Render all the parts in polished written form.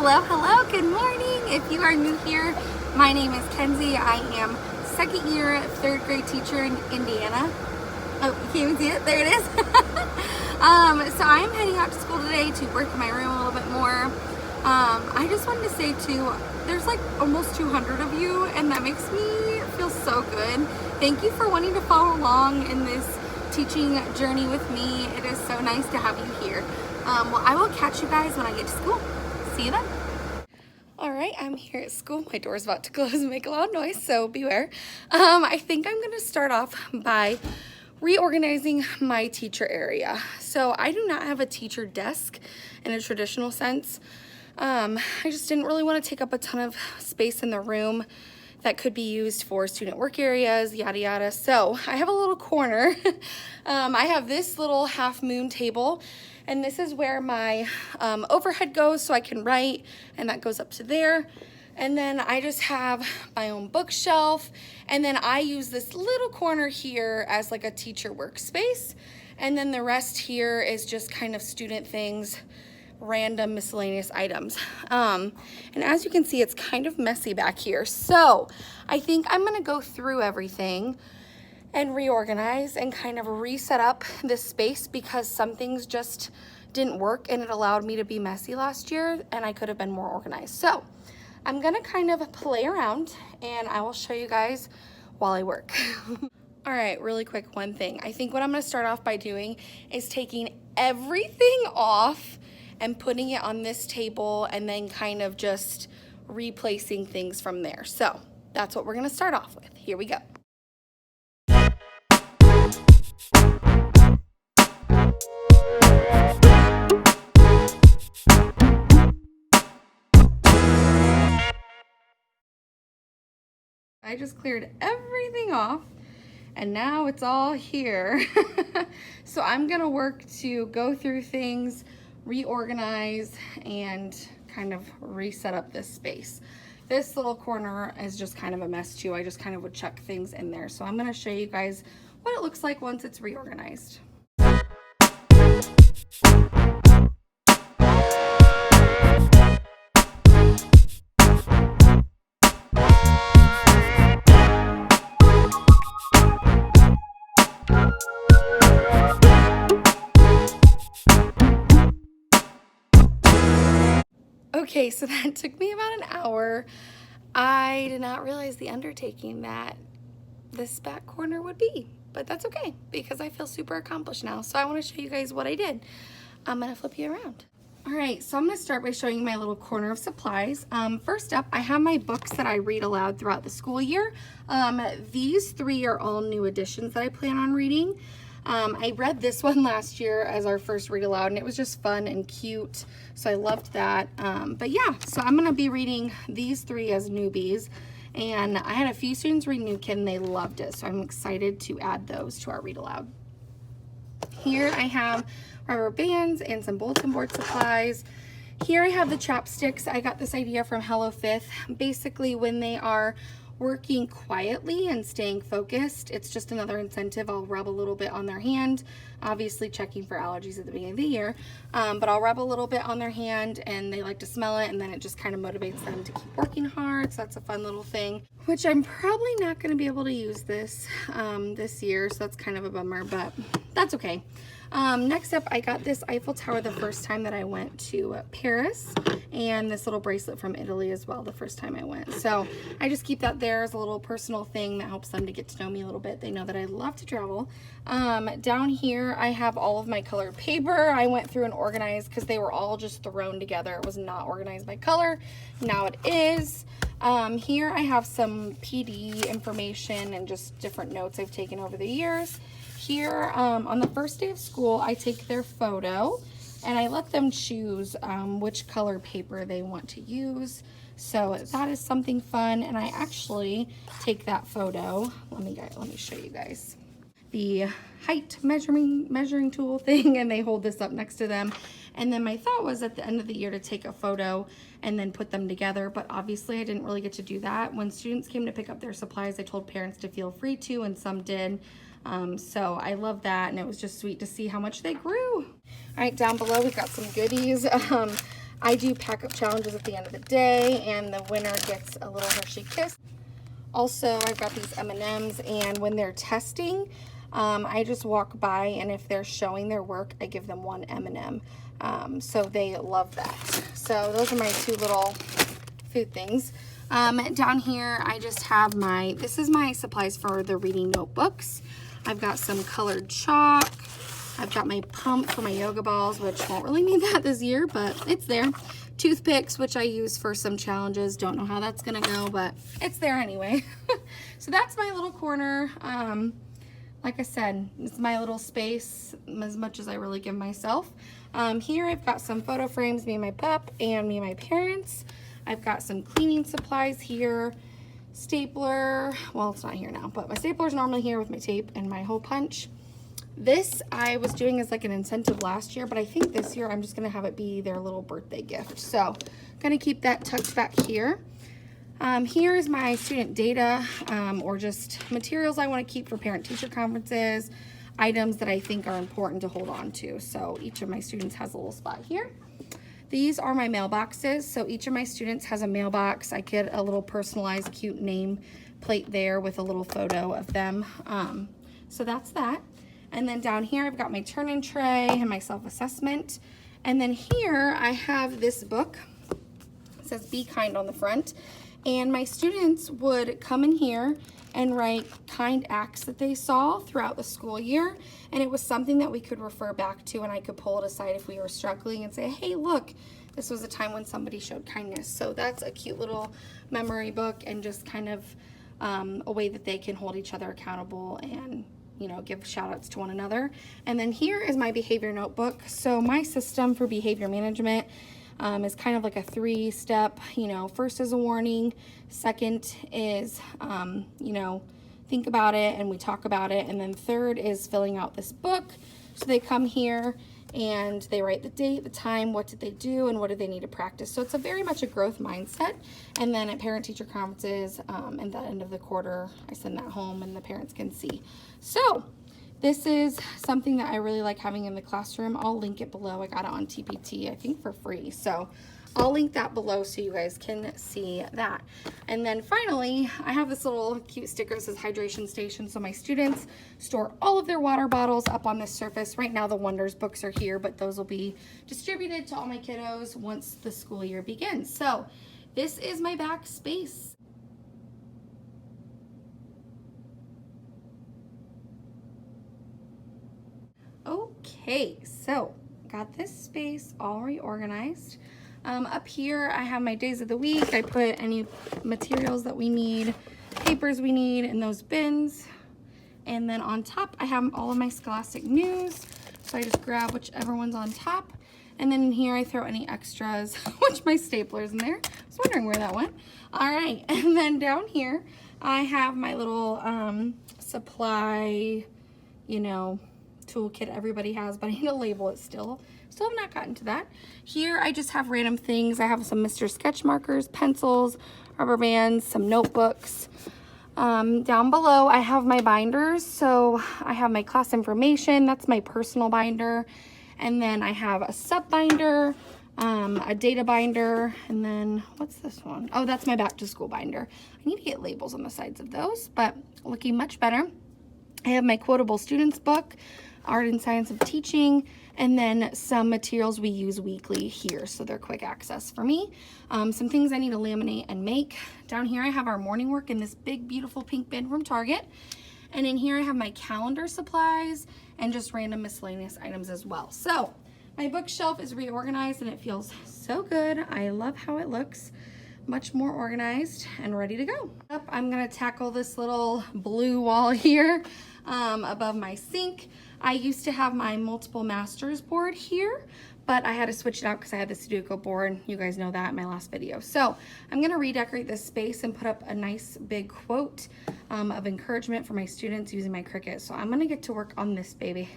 Hello, good morning. If you are new here, my name is Kenzie. I am second year, third grade teacher in Indiana. Oh, you can't even see it? There it is. So I am heading out to school today to work in my room a little bit more. I just wanted to say too, there's like almost 200 of you, and that makes me feel so good. Thank you for wanting to follow along in this teaching journey with me. It is so nice to have you here. Well, I will catch you guys when I get to school. See you then. All right, I'm here at school. My door's about to close and make a loud noise, so beware. I think I'm gonna start off by reorganizing my teacher area. So I do not have a teacher desk in a traditional sense. I just didn't really want to take up a ton of space in the room that could be used for student work areas, yada yada. So I have a little corner. I have this little half moon table, and this is where my overhead goes so I can write, and that goes up to there. And then I just have my own bookshelf, and then I use this little corner here as like a teacher workspace. And then the rest here is just kind of student things, random miscellaneous items. And as you can see, it's kind of messy back here. So I think I'm gonna go through everything and reorganize and kind of reset up this space, because some things just didn't work and it allowed me to be messy last year, and I could have been more organized. So I'm gonna kind of play around and I will show you guys while I work. All right, really quick, one thing. I think what I'm gonna start off by doing is taking everything off and putting it on this table, and then kind of just replacing things from there. So that's what we're gonna start off with. Here we go. I just cleared everything off, and now it's all here. So I'm gonna work to go through things, reorganize, and kind of reset up this space. This little corner is just kind of a mess too. I just kind of would chuck things in there. So I'm gonna show you guys what it looks like once it's reorganized. Okay, so that took me about an hour. I did not realize the undertaking that this back corner would be, but that's okay because I feel super accomplished now. So I want to show you guys what I did. I'm gonna flip you around. All right, so I'm gonna start by showing you my little corner of supplies. First up, I have my books that I read aloud throughout the school year. These three are all new editions that I plan on reading. I read this one last year as our first read aloud, and it was just fun and cute, so I loved that. But yeah, so I'm gonna be reading these three as newbies, and I had a few students read New Kid and they loved it, so I'm excited to add those to our read aloud. Here I have rubber bands and some bulletin board supplies. Here I have the chopsticks. I got this idea from Hello Fifth. Basically, when they are working quietly and staying focused, it's just another incentive. I'll rub a little bit on their hand, obviously checking for allergies at the beginning of the year, but I'll rub a little bit on their hand and they like to smell it, and then it just kind of motivates them to keep working hard. So that's a fun little thing, which I'm probably not going to be able to use this this year, so that's kind of a bummer, but that's okay. Next up, I got this Eiffel Tower the first time that I went to Paris, and this little bracelet from Italy as well the first time I went. So I just keep that there as a little personal thing that helps them to get to know me a little bit. They know that I love to travel. Down here, I have all of my colored paper. I went through and organized because they were all just thrown together. It was not organized by color. Now it is. Here I have some PD information and just different notes I've taken over the years. Here, on the first day of school, I take their photo and I let them choose which color paper they want to use. So that is something fun, and I actually take that photo. Let me show you guys the height measuring tool thing, and they hold this up next to them. And then my thought was at the end of the year to take a photo and then put them together, but obviously I didn't really get to do that. When students came to pick up their supplies, I told parents to feel free to, and some did. So I love that, and it was just sweet to see how much they grew. All right, down below we've got some goodies. I do pack up challenges at the end of the day, and the winner gets a little Hershey Kiss. Also, I've got these M&Ms, and when they're testing, I just walk by, and if they're showing their work, I give them one M&M. So they love that. So those are my two little food things. Down here, I just have this is my supplies for the reading notebooks. I've got some colored chalk. I've got my pump for my yoga balls, which won't really need that this year, but it's there. Toothpicks, which I use for some challenges. Don't know how that's gonna go, but it's there anyway. So that's my little corner. Like I said, it's my little space, as much as I really give myself. Here I've got some photo frames, me and my pup and me and my parents. I've got some cleaning supplies here. Stapler, well, it's not here now, but my stapler's normally here with my tape and my hole punch. This I was doing as like an incentive last year, but I think this year I'm just gonna have it be their little birthday gift. So I'm gonna keep that tucked back here. Here is my student data, or just materials I want to keep for parent-teacher conferences, items that I think are important to hold on to. So each of my students has a little spot here. These are my mailboxes. So each of my students has a mailbox. I get a little personalized, cute name plate there with a little photo of them. So that's that. And then down here, I've got my turn-in tray and my self-assessment. And then here, I have this book. It says Be Kind on the front. And my students would come in here and write kind acts that they saw throughout the school year. And it was something that we could refer back to, and I could pull it aside if we were struggling and say, hey, look, this was a time when somebody showed kindness. So that's a cute little memory book, and just kind of a way that they can hold each other accountable and, you know, give shout outs to one another. And then here is my behavior notebook. So my system for behavior management is kind of like a 3-step, you know, first is a warning, second is, you know, think about it and we talk about it, and then third is filling out this book. So they come here and they write the date, the time, what did they do, and what do they need to practice. So it's a very much a growth mindset. And then at parent-teacher conferences, at the end of the quarter, I send that home and the parents can see. So this is something that I really like having in the classroom. I'll link it below. I got it on TPT, I think for free. So I'll link that below so you guys can see that. And then finally, I have this little cute sticker that says hydration station. So my students store all of their water bottles up on this surface. Right now the Wonders books are here, but those will be distributed to all my kiddos once the school year begins. So this is my back space. Okay, so got this space all reorganized. Up here, I have my days of the week. I put any materials that we need, papers we need in those bins. And then on top, I have all of my Scholastic news. So I just grab whichever one's on top. And then in here, I throw any extras, which my stapler's in there. I was wondering where that went. All right, and then down here, I have my little supply, you know, toolkit everybody has, but I need to label it still. Still have not gotten to that. Here I just have random things. I have some Mr. Sketch markers, pencils, rubber bands, some notebooks. Down below I have my binders. So I have my class information, that's my personal binder. And then I have a sub binder, a data binder, and then what's this one? Oh, that's my back to school binder. I need to get labels on the sides of those, but looking much better. I have my quotable students book, Art and Science of Teaching, and then some materials we use weekly here, so they're quick access for me. Some things I need to laminate and make. Down here I have our morning work in this big beautiful pink bin from Target, and in here I have my calendar supplies and just random miscellaneous items as well. So my bookshelf is reorganized and it feels so good. I love how it looks, much more organized and ready to go. I'm gonna tackle this little blue wall here above my sink. I used to have my multiple masters board here, but I had to switch it out because I had the Sudoku board. You guys know that in my last video. So I'm gonna redecorate this space and put up a nice big quote of encouragement for my students using my Cricut. So I'm gonna get to work on this baby.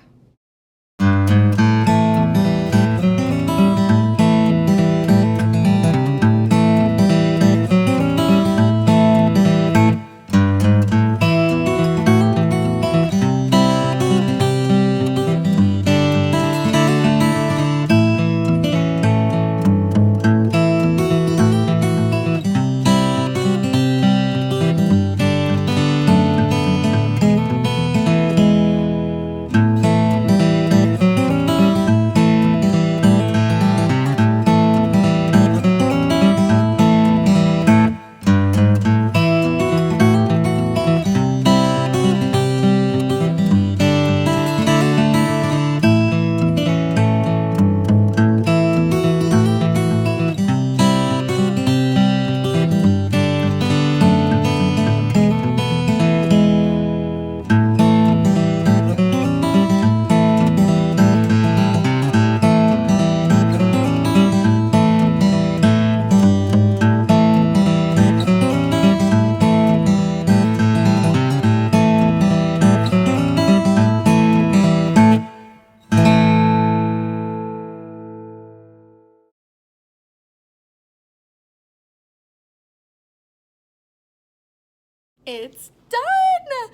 It's done.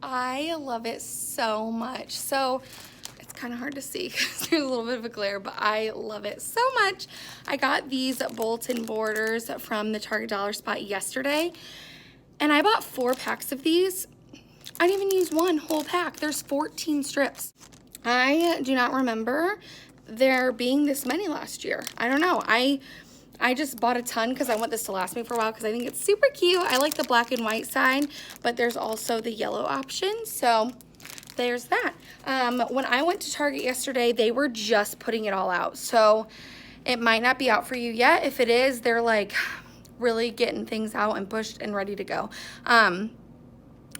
I love it so much. So it's kind of hard to see because there's a little bit of a glare, but I love it so much. I got these Bulletin borders from the Target Dollar Spot yesterday, and I bought 4 packs of these. I didn't even use one whole pack. There's 14 strips. I do not remember there being this many last year. I don't know. I just bought a ton because I want this to last me for a while because I think it's super cute. I like the black and white side, but there's also the yellow option. So there's that. When I went to Target yesterday, they were just putting it all out. So it might not be out for you yet. If it is, they're like really getting things out and pushed and ready to go.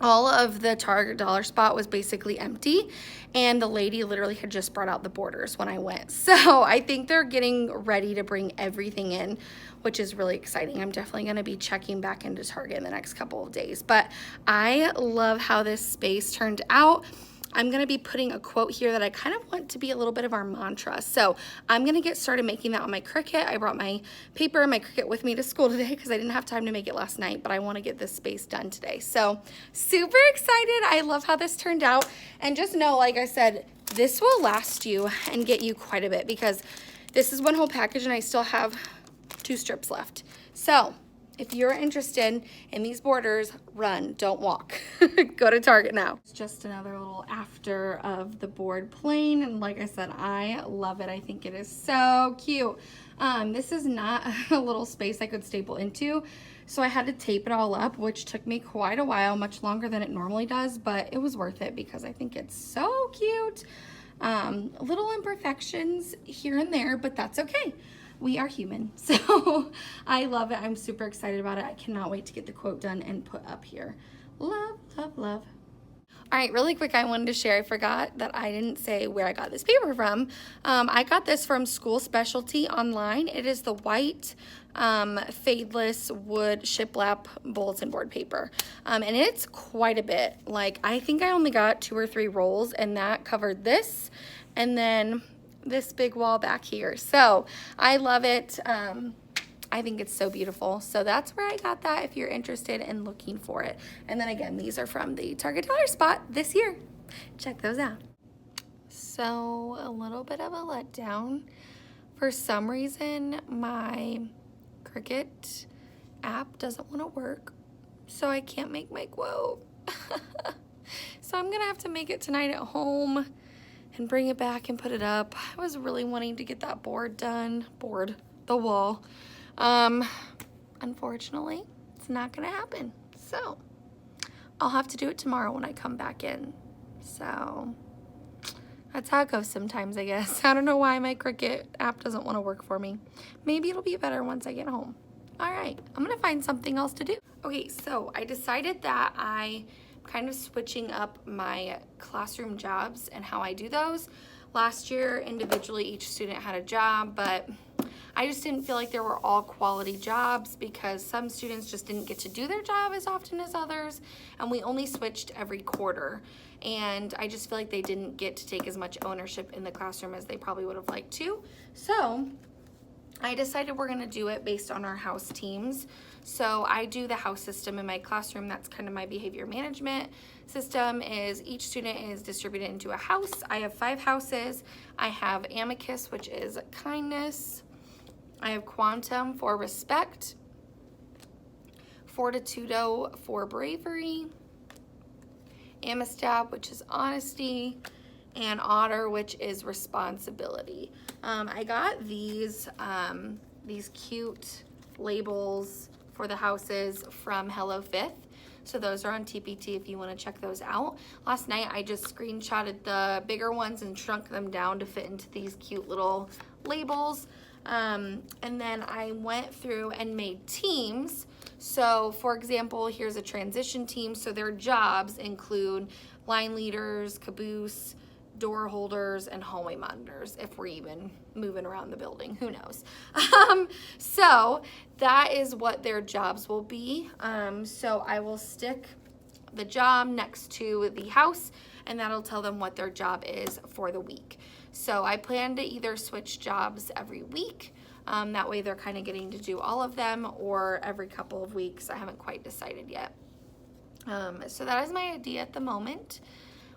All of the Target Dollar Spot was basically empty, and the lady literally had just brought out the borders when I went. So I think they're getting ready to bring everything in, which is really exciting. I'm definitely going to be checking back into Target in the next couple of days, but I love how this space turned out. I'm going to be putting a quote here that I kind of want to be a little bit of our mantra. So I'm going to get started making that on my Cricut. I brought my paper and my Cricut with me to school today because I didn't have time to make it last night, but I want to get this space done today. So super excited. I love how this turned out. And just know, like I said, this will last you and get you quite a bit because this is one whole package and I still have 2 strips left. So if you're interested in these borders, run, don't walk. Go to Target now. It's just another little after of the board plane, and like I said, I love it. I think it is so cute. This is not a little space I could staple into, so I had to tape it all up, which took me quite a while, much longer than it normally does, but it was worth it because I think it's so cute. Little imperfections here and there, but that's okay. We are human. So I love it. I'm super excited about it. I cannot wait to get the quote done and put up here. Love, love, love. All right, really quick, I wanted to share, I forgot that I didn't say where I got this paper from. I got this from School Specialty online. It is the white fadeless wood shiplap bulletin board paper. And it's quite a bit. Like, I think I only got 2 or 3 rolls, and that covered this. And then this big wall back here. So I love it. I think it's so beautiful. So that's where I got that if you're interested in looking for it. And then again, these are from the Target Dollar Spot this year. Check those out. So a little bit of a letdown. For some reason, my Cricut app doesn't want to work. So I can't make my quote. So I'm gonna have to make it tonight at home and bring it back and put it up. I was really wanting to get that board done. The wall. Unfortunately, it's not gonna happen. So I'll have to do it tomorrow when I come back in. So that's how it goes sometimes, I guess. I don't know why my Cricut app doesn't want to work for me. Maybe it'll be better once I get home. All right, I'm gonna find something else to do. Okay, so I decided that I'm kind of switching up my classroom jobs and how I do those. Last year, individually, each student had a job, but I just didn't feel like there were all quality jobs because some students just didn't get to do their job as often as others, and we only switched every quarter. And I just feel like they didn't get to take as much ownership in the classroom as they probably would have liked to. So I decided we're gonna do it based on our house teams. So I do the house system in my classroom. That's kind of my behavior management system. Is each student is distributed into a house. I have 5 houses. I have Amicus, which is kindness. I have Quantum for respect. Fortitudo for bravery. Amistad, which is honesty. And Otter, which is responsibility. I got these cute labels for the houses from Hello Fifth. So those are on TPT if you want to check those out. Last night I just screenshotted the bigger ones and shrunk them down to fit into these cute little labels. And then I went through and made teams. So for example, here's a transition team. So their jobs include line leaders, caboose, door holders, and hallway monitors, if we're even moving around the building, who knows. So that is what their jobs will be. So I will stick the job next to the house, and that'll tell them what their job is for the week. So I plan to either switch jobs every week, that way they're kind of getting to do all of them, or every couple of weeks. I haven't quite decided yet. So that is my idea at the moment.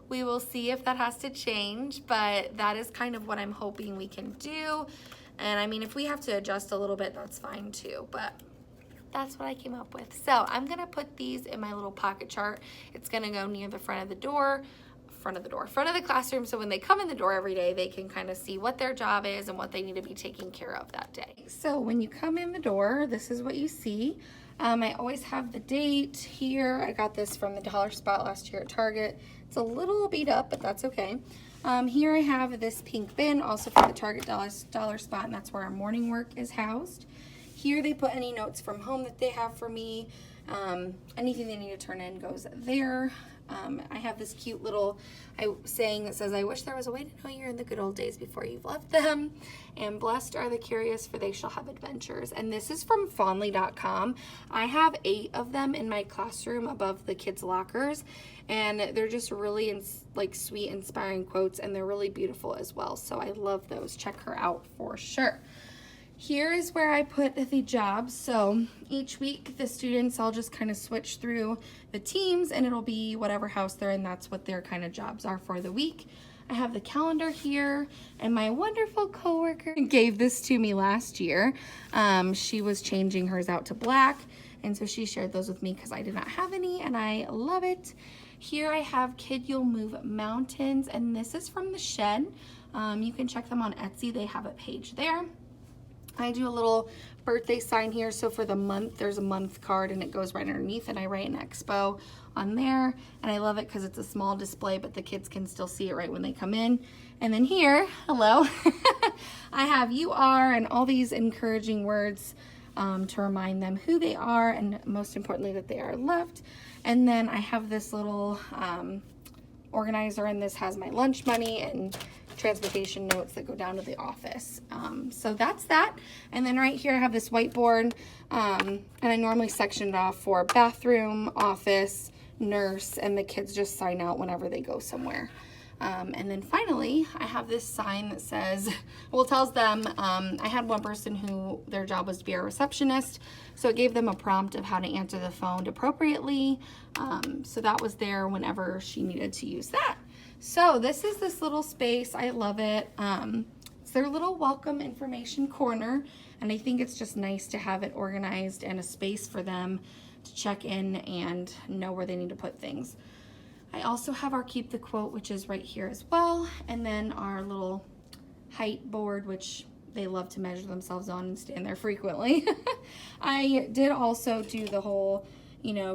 We will see if that has to change, but that is kind of what I'm hoping we can do. And I mean, if we have to adjust a little bit, that's fine too, but that's what I came up with. So I'm gonna put these in my little pocket chart. It's gonna go near the front of the classroom, so when they come in the door every day, they can kind of see what their job is and what they need to be taking care of that day. So when you come in the door, this is what you see. I always have the date here. I got this from the dollar spot last year at Target. It's a little beat up, but that's okay. Here I have this pink bin, also from the Target dollar spot, and that's where our morning work is housed. Here they put any notes from home that they have for me. Anything they need to turn in goes there. I have this cute little saying that says, "I wish there was a way to know you're in the good old days before you've left them. And blessed are the curious, for they shall have adventures." And this is from fondly.com. I have 8 of them in my classroom above the kids' lockers. And they're just really sweet, inspiring quotes. And they're really beautiful as well. So I love those. Check her out for sure. Here is where I put the jobs. So each week the students, I'll just kind of switch through the teams and it'll be whatever house they're in. That's what their kind of jobs are for the week. I have the calendar here, and my wonderful coworker gave this to me last year. She was changing hers out to black, and so she shared those with me because I did not have any, and I love it. Here I have Kid You'll Move Mountains, and this is from the Shed. You can check them on Etsy. They have a page there. I do a little birthday sign here, so for the month, there's a month card and it goes right underneath, and I write an expo on there, and I love it because it's a small display, but the kids can still see it right when they come in. And then here, hello, I have "you are" and all these encouraging words to remind them who they are, and most importantly, that they are loved. And then I have this little organizer, and this has my lunch money and transportation notes that go down to the office. So that's that. And then right here I have this whiteboard, and I normally section it off for bathroom, office, nurse, and the kids just sign out whenever they go somewhere. And then finally, I have this sign that says, well, it tells them, I had one person who their job was to be a receptionist, so it gave them a prompt of how to answer the phone appropriately. So that was there whenever she needed to use that. So this is this little space. I love it. It's their little welcome information corner, and I think it's just nice to have it organized and a space for them to check in and know where they need to put things. I also have our Keep the Quote, which is right here as well, and then our little height board, which they love to measure themselves on and stand there frequently. I did also do the whole,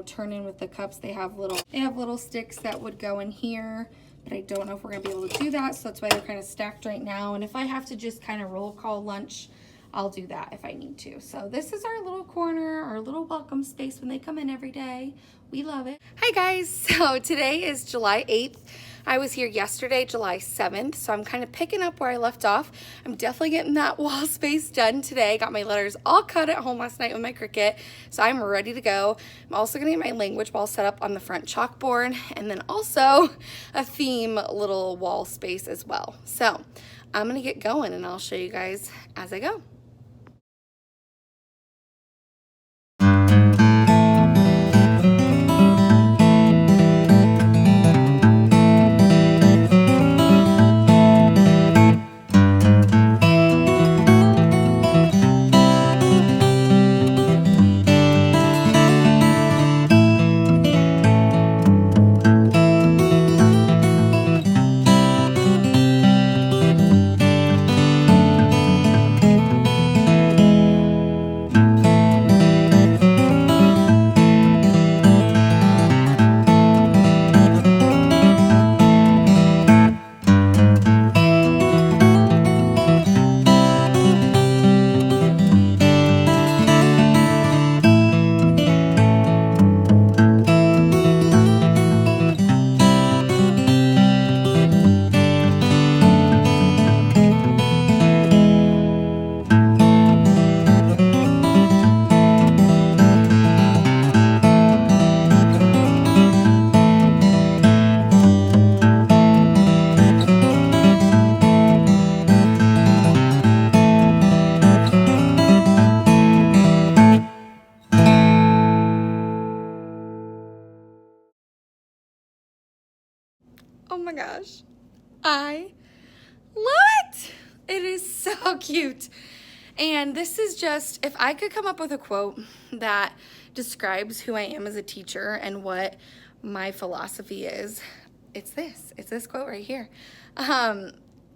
turn in with the cups. They have little sticks that would go in here, but I don't know if we're gonna be able to do that, so that's why they're kind of stacked right now. And if I have to just kind of roll call lunch, I'll do that if I need to. So this is our little corner, our little welcome space when they come in every day. We love it. Hi guys, so today is July 8th. I was here yesterday, July 7th, so I'm kind of picking up where I left off. I'm definitely getting that wall space done today. Got my letters all cut at home last night with my Cricut, so I'm ready to go. I'm also gonna get my language wall set up on the front chalkboard, and then also a theme little wall space as well. So I'm gonna get going and I'll show you guys as I go. my gosh. I love it. It is so cute. And this is just, if I could come up with a quote that describes who I am as a teacher and what my philosophy is, it's this quote right here.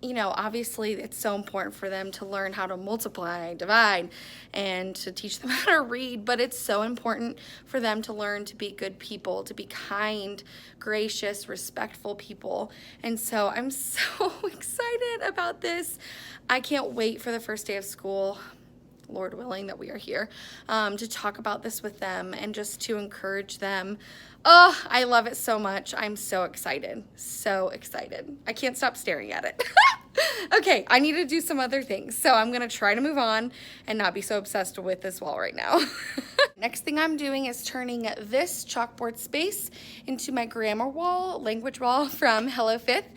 You know, obviously it's so important for them to learn how to multiply, divide, and to teach them how to read, but it's so important for them to learn to be good people, to be kind, gracious, respectful people. And so I'm so excited about this. I can't wait for the first day of school, Lord willing that we are here, to talk about this with them and just to encourage them. Oh, I love it so much. I'm so excited. So excited. I can't stop staring at it. Okay, I need to do some other things. So I'm going to try to move on and not be so obsessed with this wall right now. Next thing I'm doing is turning this chalkboard space into my grammar wall, language wall from Hello Fifth.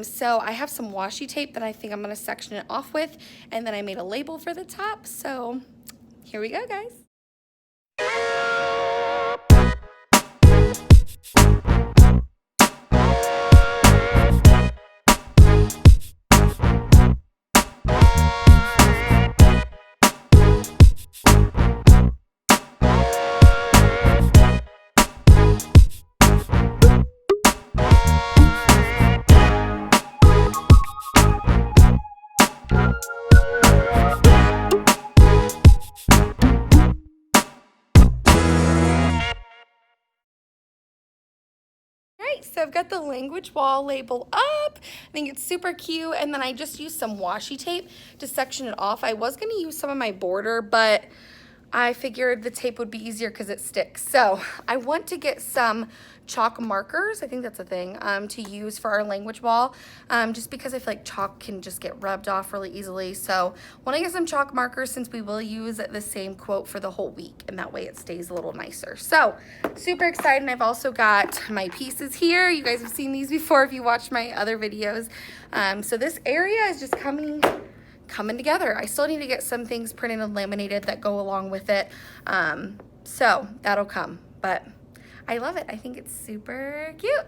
So I have some washi tape that I think I'm going to section it off with, and then I made a label for the top. So here we go, guys. So I've got the language wall label up. I think it's super cute. And then I just used some washi tape to section it off. I was going to use some of my border, but I figured the tape would be easier because it sticks. So I want to get some chalk markers, I think that's a thing, to use for our language wall, just because I feel like chalk can just get rubbed off really easily. So I want to get some chalk markers since we will use the same quote for the whole week, and that way it stays a little nicer. So super excited. And I've also got my pieces here. You guys have seen these before if you watched my other videos. So this area is just coming together. I still need to get some things printed and laminated that go along with it. So that'll come, but I love it. I think it's super cute.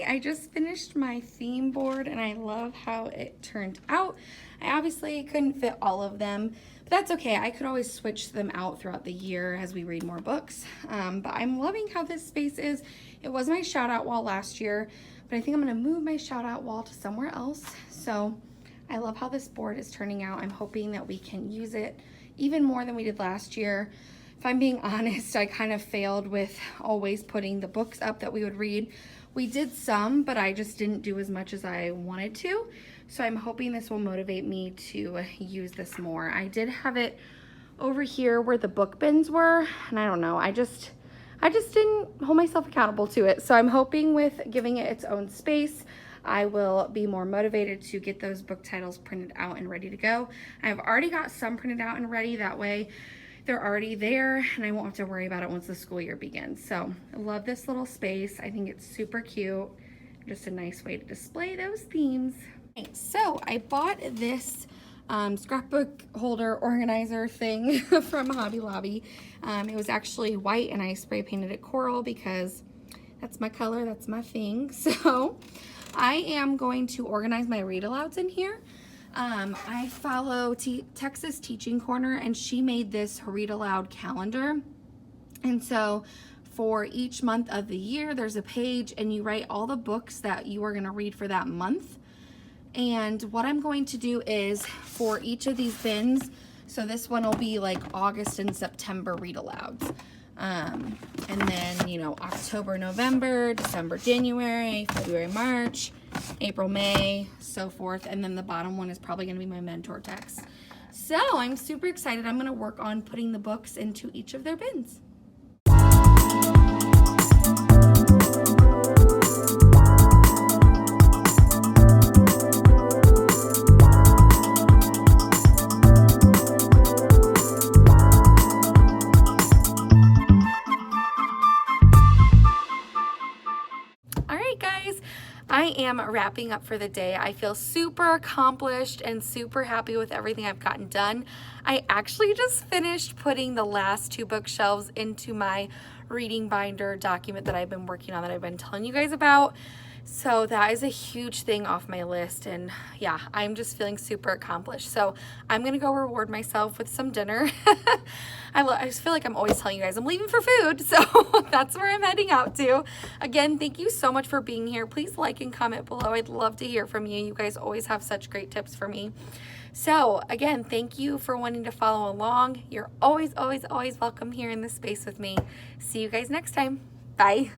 I just finished my theme board and I love how it turned out. I obviously couldn't fit all of them, but that's okay. I could always switch them out throughout the year as we read more books. But I'm loving how this space is. It was my shout out wall last year, but I think I'm gonna move my shout out wall to somewhere else. So I love how this board is turning out. I'm hoping that we can use it even more than we did last year. If I'm being honest, I kind of failed with always putting the books up that we would read. We did some, but I just didn't do as much as I wanted to. So I'm hoping this will motivate me to use this more. I did have it over here where the book bins were, and I don't know, I just didn't hold myself accountable to it. So I'm hoping with giving it its own space, I will be more motivated to get those book titles printed out and ready to go. I've already got some printed out and ready. That way they're already there and I won't have to worry about it once the school year begins. So I love this little space. I think it's super cute. Just a nice way to display those themes. Okay, so I bought this scrapbook holder organizer thing from Hobby Lobby. It was actually white and I spray painted it coral because That's my color, that's my thing. So I am going to organize my read-alouds in here. I follow Texas Teaching Corner, and she made this read-aloud calendar. And so for each month of the year, there's a page, and you write all the books that you are going to read for that month. And what I'm going to do is for each of these bins, so this one will be like August and September read-alouds. And then, you know, October, November, December, January, February, March, April, May, so forth. And then the bottom one is probably going to be my mentor text. So I'm super excited. I'm going to work on putting the books into each of their bins. I am wrapping up for the day. I feel super accomplished and super happy with everything I've gotten done. I actually just finished putting the last 2 bookshelves into my reading binder document that I've been working on, that I've been telling you guys about. So that is a huge thing off my list, and yeah, I'm just feeling super accomplished. So I'm gonna go reward myself with some dinner. I just feel like I'm always telling you guys I'm leaving for food, so that's where I'm heading out to. Again, thank you so much for being here. Please like and comment below. I'd love to hear from you. You guys always have such great tips for me. So again, thank you for wanting to follow along. You're always, always, always welcome here in this space with me. See you guys next time. Bye.